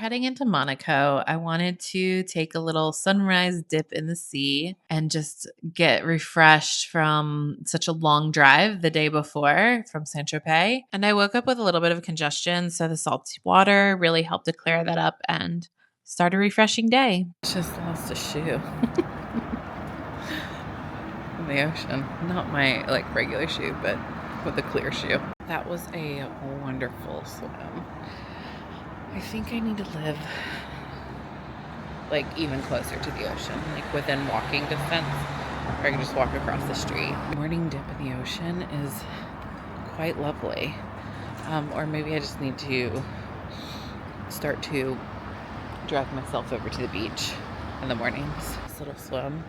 heading into Monaco, I wanted to take a little sunrise dip in the sea and just get refreshed from such a long drive the day before from Saint-Tropez. And I woke up with a little bit of congestion, so the salty water really helped to clear that up and start a refreshing day. Just lost a shoe in the ocean. Not my regular shoe, but with a clear shoe. That was a wonderful swim. I think I need to live even closer to the ocean, within walking distance, or I can just walk across the street. Morning dip in the ocean is quite lovely. Or maybe I just need to start to drive myself over to the beach in the mornings. This little swim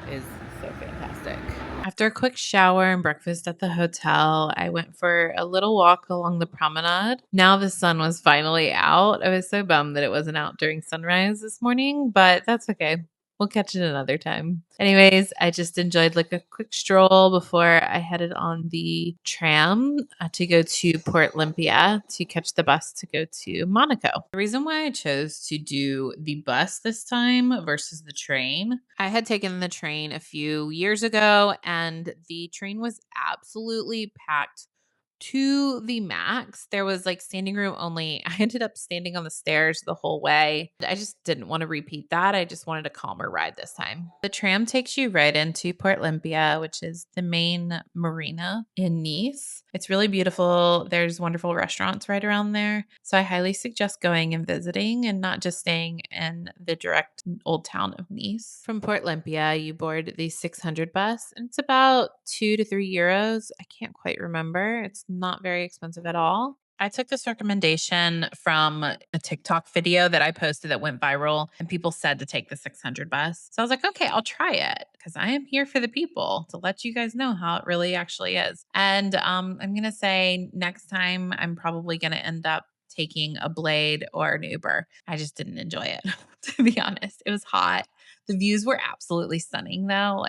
is so fantastic. After a quick shower and breakfast at the hotel, I went for a little walk along the promenade. Now the sun was finally out. I was so bummed that it wasn't out during sunrise this morning, but that's okay. We'll catch it another time. Anyways, I just enjoyed a quick stroll before I headed on the tram to go to Port Olympia to catch the bus to go to Monaco. The reason why I chose to do the bus this time versus the train, I had taken the train a few years ago and the train was absolutely packed to the max. There was standing room only. I ended up standing on the stairs the whole way. I just didn't want to repeat that. I just wanted a calmer ride this time. The tram takes you right into Port Olympia, which is the main marina in Nice. It's really beautiful. There's wonderful restaurants right around there. So I highly suggest going and visiting and not just staying in the direct old town of Nice. From Port Olympia, you board the 600 bus and it's about €2 to €3. I can't quite remember. It's not very expensive at all. I took this recommendation from a TikTok video that I posted that went viral and people said to take the 600 bus. So I was like, okay, I'll try it because I am here for the people to let you guys know how it really actually is. And I'm going to say next time I'm probably going to end up taking a Blade or an Uber. I just didn't enjoy it, to be honest. It was hot. The views were absolutely stunning though.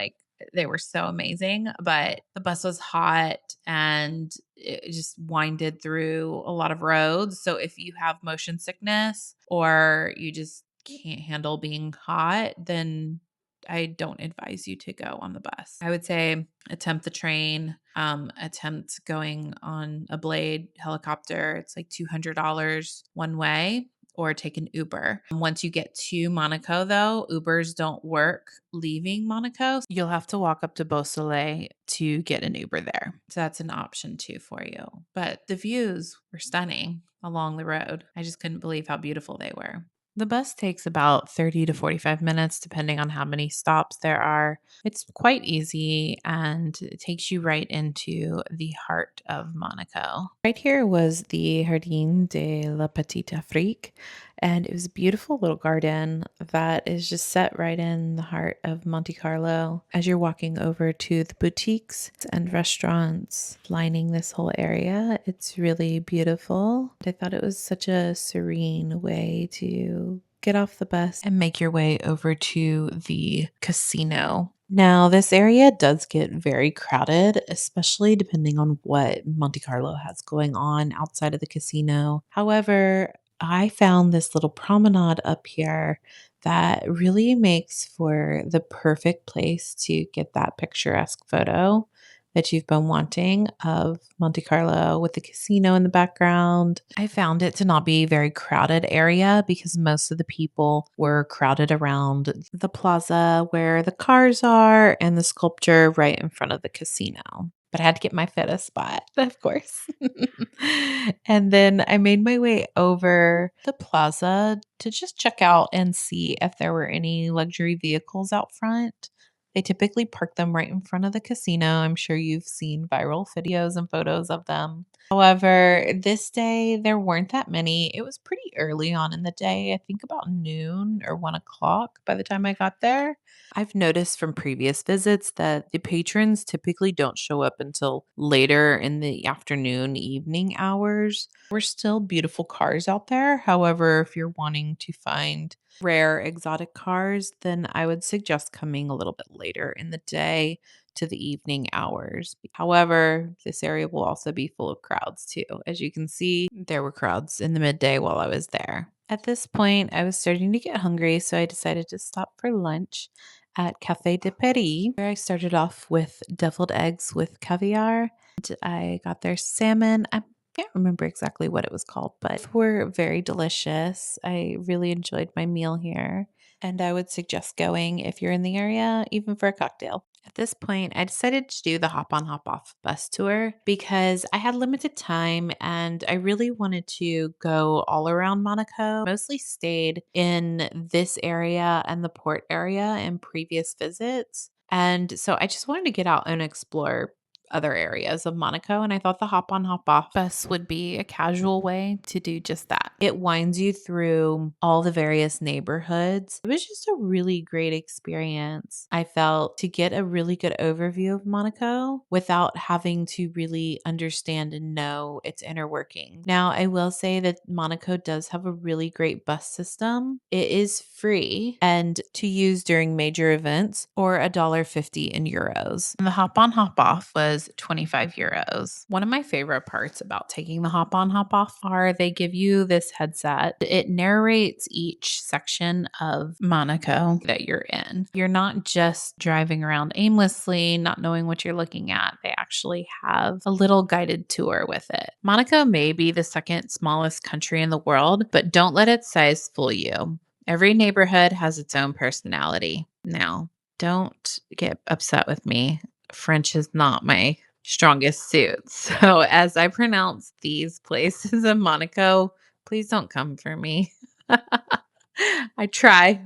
They were so amazing, but the bus was hot and it just winded through a lot of roads. So if you have motion sickness or you just can't handle being hot, then I don't advise you to go on the bus. I would say attempt the train, attempt going on a Blade helicopter. It's $200 one way, or take an Uber. Once you get to Monaco, though, Ubers don't work leaving Monaco. You'll have to walk up to Beausoleil to get an Uber there. So that's an option too for you. But the views were stunning along the road. I just couldn't believe how beautiful they were. The bus takes about 30 to 45 minutes, depending on how many stops there are. It's quite easy and it takes you right into the heart of Monaco. Right here was the Jardin de la Petite Afrique, and it was a beautiful little garden that is just set right in the heart of Monte Carlo. As you're walking over to the boutiques and restaurants lining this whole area, it's really beautiful. I thought it was such a serene way to get off the bus and make your way over to the casino. Now, this area does get very crowded, especially depending on what Monte Carlo has going on outside of the casino. However, I found this little promenade up here that really makes for the perfect place to get that picturesque photo that you've been wanting of Monte Carlo with the casino in the background. I found it to not be a very crowded area because most of the people were crowded around the plaza where the cars are and the sculpture right in front of the casino. But I had to get my fit a spot, of course. And then I made my way over the plaza to just check out and see if there were any luxury vehicles out front. They typically park them right in front of the casino. I'm sure you've seen viral videos and photos of them. However, this day there weren't that many. It was pretty early on in the day, I think about noon or 1 o'clock by the time I got there. I've noticed from previous visits that the patrons typically don't show up until later in the afternoon, evening hours. We're still beautiful cars out there. However, if you're wanting to find rare exotic cars, then I would suggest coming a little bit later in the day to the evening hours. However, this area will also be full of crowds too. As you can see, there were crowds in the midday while I was there. At this point, I was starting to get hungry, so I decided to stop for lunch at Café de Paris, where I started off with deviled eggs with caviar. And I got their salmon. I can't remember exactly what it was called, but both were very delicious. I really enjoyed my meal here, and I would suggest going if you're in the area, even for a cocktail. At this point, I decided to do the Hop On Hop Off bus tour because I had limited time and I really wanted to go all around Monaco. Mostly stayed in this area and the port area in previous visits. And so I just wanted to get out and explore other areas of Monaco. And I thought the Hop On Hop Off bus would be a casual way to do just that. It winds you through all the various neighborhoods. It was just a really great experience. I felt to get a really good overview of Monaco without having to really understand and know its inner working. Now, I will say that Monaco does have a really great bus system. It is free and to use during major events or $1.50 in euros. And the hop on hop off was 25 euros. One of my favorite parts about taking the hop on hop off are they give you this headset. It narrates each section of Monaco that you're in. You're not just driving around aimlessly, not knowing what you're looking at. They actually have a little guided tour with it. Monaco may be the second smallest country in the world, but don't let its size fool you. Every neighborhood has its own personality. Now, don't get upset with me. French is not my strongest suit. So, as I pronounce these places in Monaco, please don't come for me. I try.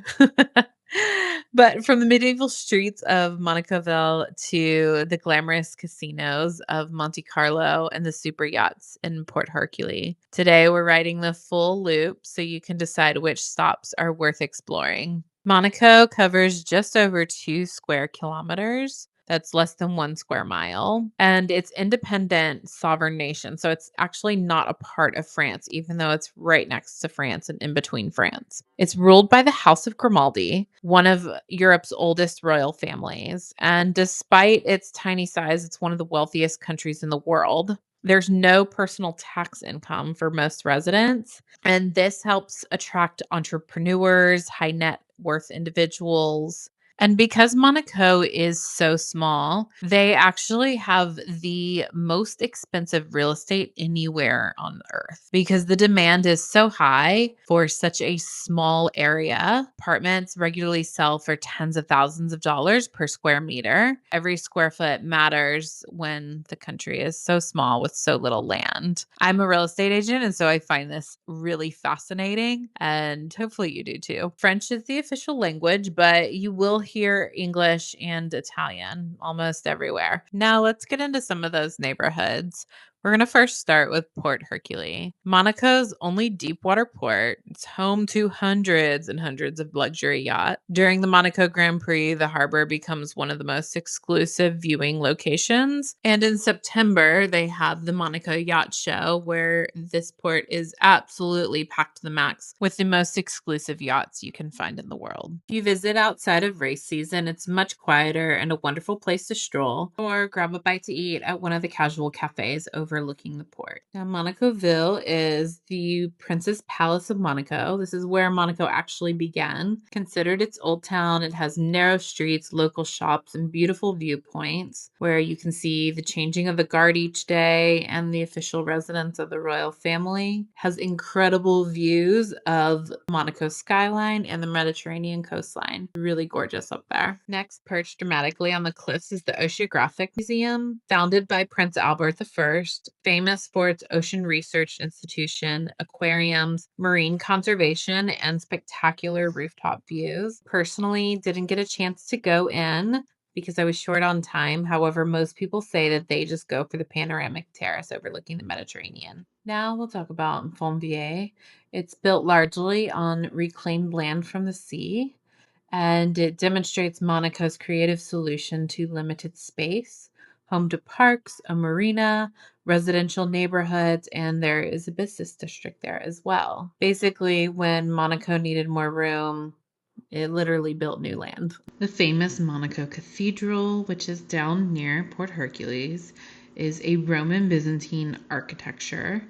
But from the medieval streets of Monaco-Ville to the glamorous casinos of Monte Carlo and the super yachts in Port Hercule, today we're riding the full loop so you can decide which stops are worth exploring. Monaco covers just over 2 square kilometers. That's less than 1 square mile. And it's independent sovereign nation. So it's actually not a part of France, even though it's right next to France and in between France. It's ruled by the House of Grimaldi, one of Europe's oldest royal families. And despite its tiny size, it's one of the wealthiest countries in the world. There's no personal tax income for most residents. And this helps attract entrepreneurs, high net worth individuals. And because Monaco is so small, they actually have the most expensive real estate anywhere on earth because the demand is so high for such a small area. Apartments regularly sell for tens of thousands of dollars per square meter. Every square foot matters when the country is so small with so little land. I'm a real estate agent, and so I find this really fascinating, and hopefully you do too. French is the official language, but you will hear English and Italian almost everywhere. Now let's get into some of those neighborhoods. We're going to first start with Port Hercule. Monaco's only deep water port. It's home to hundreds and hundreds of luxury yachts. During the Monaco Grand Prix, the harbor becomes one of the most exclusive viewing locations. And in September, they have the Monaco Yacht Show, where this port is absolutely packed to the max with the most exclusive yachts you can find in the world. If you visit outside of race season, it's much quieter and a wonderful place to stroll or grab a bite to eat at one of the casual cafes overlooking the port. Now, Monaco-Ville is the Princess Palace of Monaco. This is where Monaco actually began. Considered its old town, it has narrow streets, local shops, and beautiful viewpoints where you can see the changing of the guard each day and the official residence of the royal family. It has incredible views of Monaco's skyline and the Mediterranean coastline. Really gorgeous up there. Next, perched dramatically on the cliffs is the Oceanographic Museum, founded by Prince Albert I, famous for its ocean research institution, aquariums, marine conservation, and spectacular rooftop views. Personally, didn't get a chance to go in because I was short on time. However, most people say that they just go for the panoramic terrace overlooking the Mediterranean. Now we'll talk about Fontvieille. It's built largely on reclaimed land from the sea, and it demonstrates Monaco's creative solution to limited space, home to parks, a marina, residential neighborhoods, and there is a business district there as well. Basically, when Monaco needed more room, it literally built new land. The famous Monaco Cathedral, which is down near Port Hercules, is a Roman Byzantine architecture,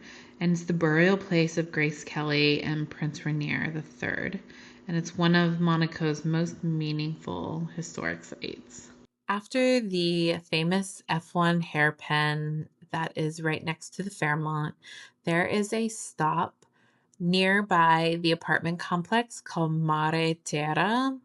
and it's the burial place of Grace Kelly and Prince Rainier III, and it's one of Monaco's most meaningful historic sites. After the famous F1 hairpin that is right next to the Fairmont, there is a stop nearby the apartment complex called Mare Terra,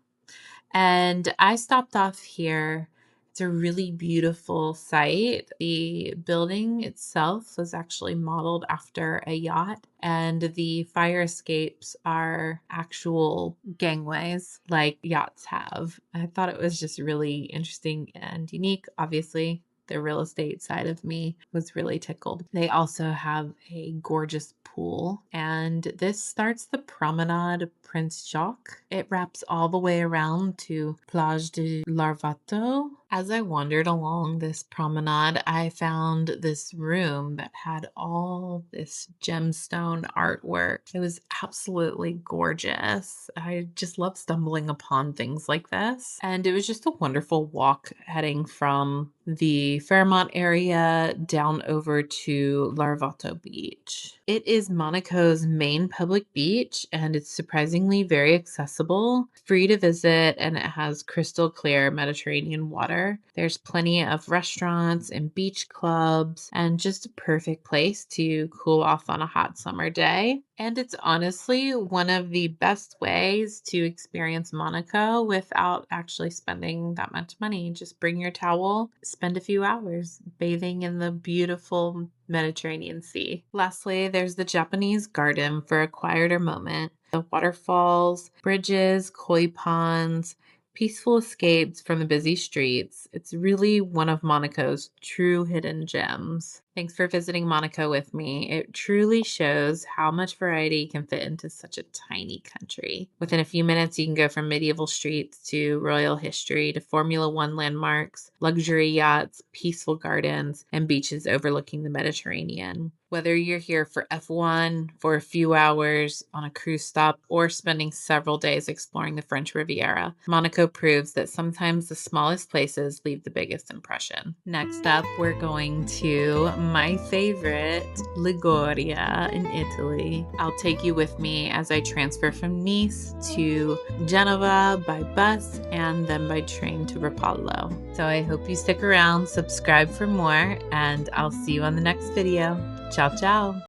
and I stopped off here. It's a really beautiful site. The building itself was actually modeled after a yacht, and the fire escapes are actual gangways like yachts have. I thought it was just really interesting and unique. Obviously, the real estate side of me was really tickled. They also have a gorgeous pool, and this starts the promenade Prince Jacques. It wraps all the way around to Plage de Larvotto. As I wandered along this promenade, I found this room that had all this gemstone artwork. It was absolutely gorgeous. I just love stumbling upon things like this. And it was just a wonderful walk heading from the Fairmont area down over to Larvotto Beach. It is Monaco's main public beach, and it's surprisingly very accessible, free to visit, and it has crystal clear Mediterranean water. There's plenty of restaurants and beach clubs, and just a perfect place to cool off on a hot summer day. And it's honestly one of the best ways to experience Monaco without actually spending that much money. Just bring your towel, spend a few hours bathing in the beautiful Mediterranean Sea. Lastly, there's the Japanese garden for a quieter moment. The waterfalls, bridges, koi ponds, peaceful escapes from the busy streets. It's really one of Monaco's true hidden gems. Thanks for visiting Monaco with me. It truly shows how much variety can fit into such a tiny country. Within a few minutes, you can go from medieval streets to royal history to Formula One landmarks, luxury yachts, peaceful gardens, and beaches overlooking the Mediterranean. Whether you're here for F1, for a few hours on a cruise stop, or spending several days exploring the French Riviera, Monaco proves that sometimes the smallest places leave the biggest impression. Next up, we're going to my favorite, Liguria in Italy. I'll take you with me as I transfer from Nice to Genova by bus and then by train to Rapallo. So I hope you stick around, subscribe for more, and I'll see you on the next video. Ciao, ciao.